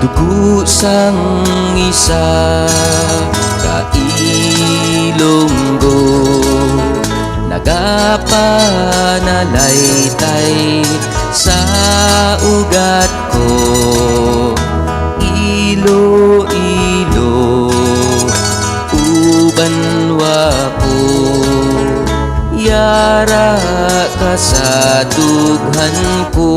Dugo sang isa kailonggo, nagapanalaitay sa ugat ko. Ilo-ilo, uban wapo, yara ka sa dughan ko.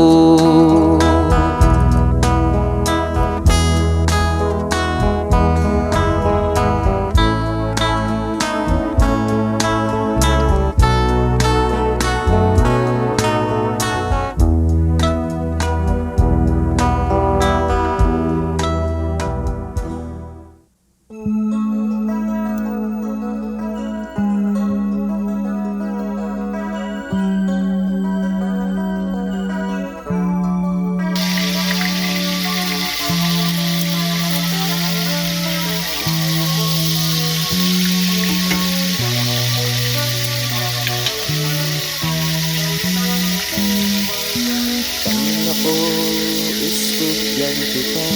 Estudyante pa,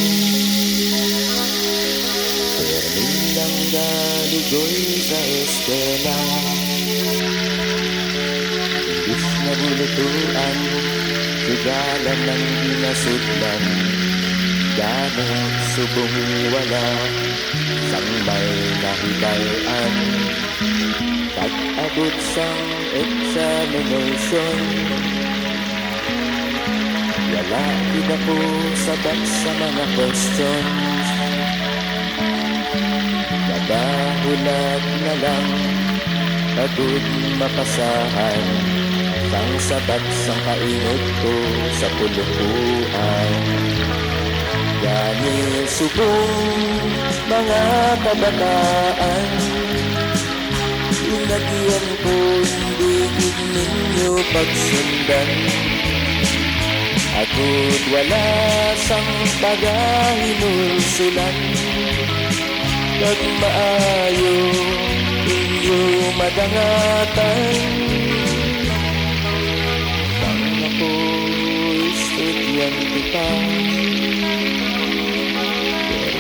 permilang galigoy sa eskwela. Imbis na bulutuan, sigalan ng ginasudlan, ganit subong wala, sang may nahibayan. Pag-abot sang examination, wala din ako sabat sa mga questions. Nagahulat na lang pagod mapasahan, sang sabat sang kainod ko sa puluhan. Gani subong mga kabataan, inagyan ko hindi ninyo pagsundan. Ako't wala sang pagahinulsulan, kag maayo inyo madangatan. Sang ako estudyante pa,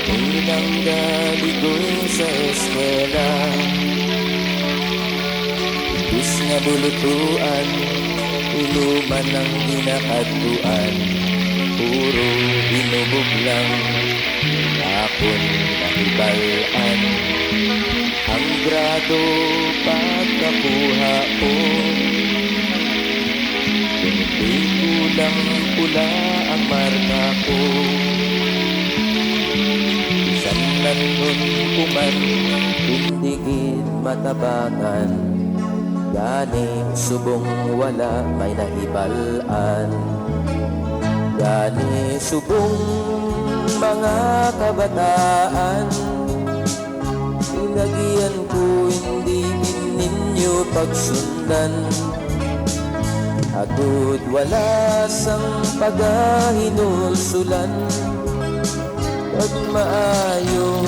permilang galigoy sa eskwela. Imbis nga bulutuan, inuman ang ginakatuan, puro hinubog lang akon nahibalaan. Ang grado pagkakuha ko, hindi kulang pula ang marka ko. Isang nanon kuman, hindi gid matabangan, gani subong wala may nahibalaan. Gani subong mga kabataan, inagyan ko hindi ninyo pagsundan. Ako't wala sang pagahinulsulan, pag maayo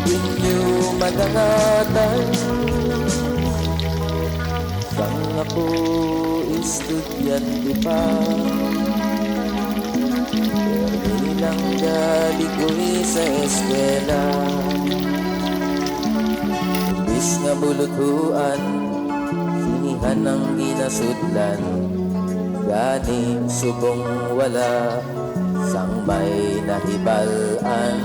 inyo madangatan. Sang ako estudyante pa, permilang galigoy sa eskwela. Imbis nga bulutuan, sinihan ang ginasudlan, gani subong wala sang may nahibalaan.